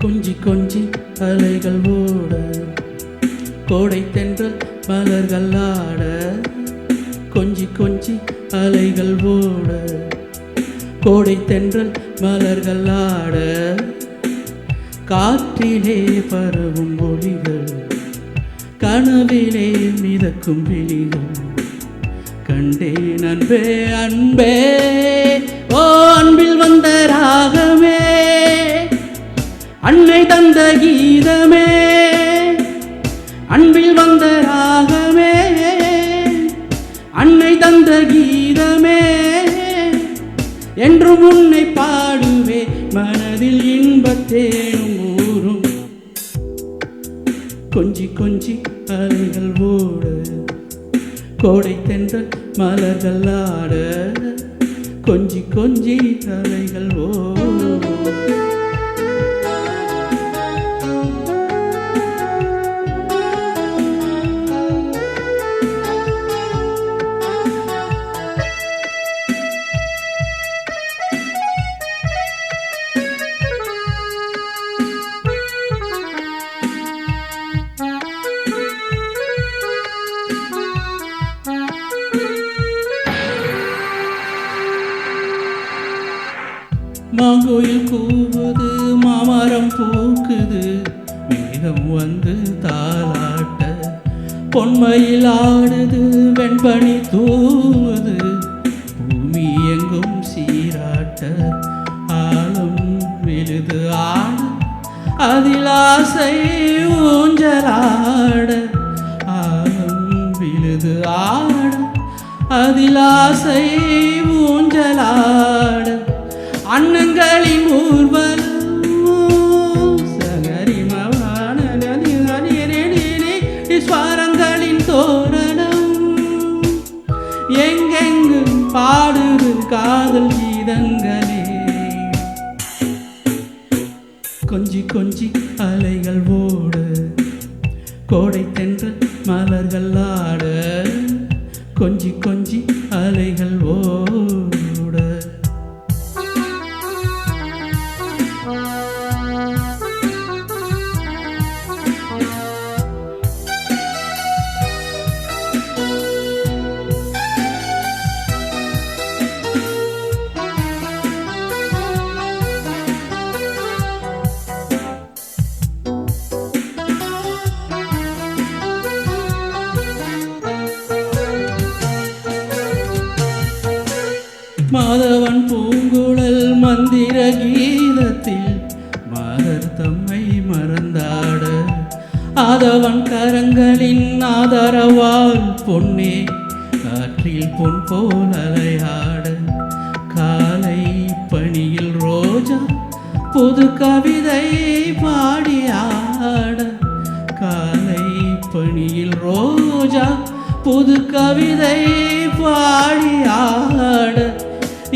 கொஞ்சி கொஞ்சி அலைகள் ஓட, கோடை தென்றல் மலர்கள் ஆட. கொஞ்சி கொஞ்சி அலைகள் ஓட, கோடை தென்றல் மலர்கள் ஆட. காற்றிலே பரவும் ஒளிகள், கனவிலே மிதக்கும் விழிகள். கண்டேன் அன்பே அன்பே, ஓ அன்பில் வந்த ராகமே, அன்னை தந்த கீதமே. அன்பில் வந்த ராகமே, அன்னை தந்த கீதமே. என்றும் உன்னை பாடுவே, மனதில் இன்பத்தேனும் ஊரும். கொஞ்சி கொஞ்சி அலைகள் ஓட, கோடை தென்றல் மலர்கள் ஆட. கொஞ்சி கொஞ்சி அலைகள் ஓட. மாங்கோயில் கூவுது, மாமரம் பூக்குது, மேகம் வந்து தாலாட்ட. பொன்மையில் ஆடுது, வெண்பனி தூவுது, பூமி எங்கும் சீராட்ட. ஆழம் விழுது ஆட, அதில் ஆசை ஊஞ்சலாட. ஆழம் விழுது ஆட, அதில் ஆசை ஊஞ்சலாட. அன்னங்களின் ஊர்வலம், சகரிமவான ஸ்வரங்களின் தோரணம். எங்கெங்கும் பாடுது காதல் கீதங்களே. கொஞ்சி கொஞ்சி அலைகள் ஓட, கோடை தென்றல் மலர்கள் ஆட. கொஞ்சி கொஞ்சி அலைகள் ஓட. மாதவன் பூங்குழல் மந்திர கீதத்தில் மாதர் தம்மை மறந்தாட. ஆதவன் கரங்களின் ஆதரவால் பொன்னே காற்றில் பொன் போல் அலையாட. காலை பணியில் ரோஜா புது கவிதை பாடியாட. காலை பணியில் ரோஜா புது கவிதை பாடியாட.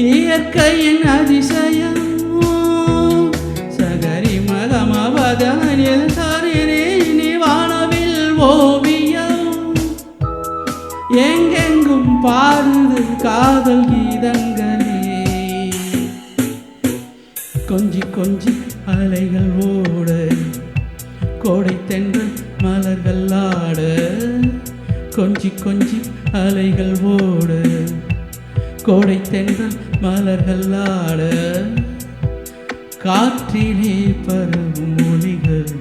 இயற்கையின் அதிசயம், சகரி மகமபதனில் சரினி வானவில் ஓவியம். எங்கெங்கும் பாடுது காதல் கீதங்களே. கொஞ்சி கொஞ்சி அலைகள் ஓட, கோடை தென்றல் மலர்கள் ஆட. கொஞ்சி கொஞ்சி அலைகள் ஓட, கோடை தென்றல் மலர்கள் ஆட. காற்றிலே பரவும் ஒளிகள்,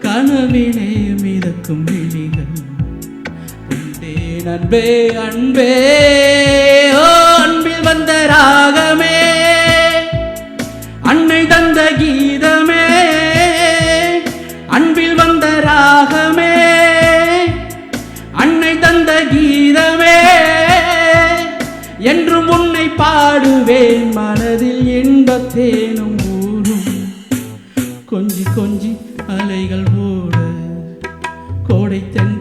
கனவிலே மிதக்கும் விழிகள். கண்டேன் அன்பே அன்பே, ஓ அன்பில் வந்த ராகமே, அன்னை தந்த கீதமே. அன்பில் வந்த ராகமே, அன்னை தந்த கீதமே. என்றும் உன்னை பாடுவேன், மனதில் இன்பத்தேனும் ஊரும். கொஞ்சி கொஞ்சி அலைகள் ஓட, கோடை தென்றல்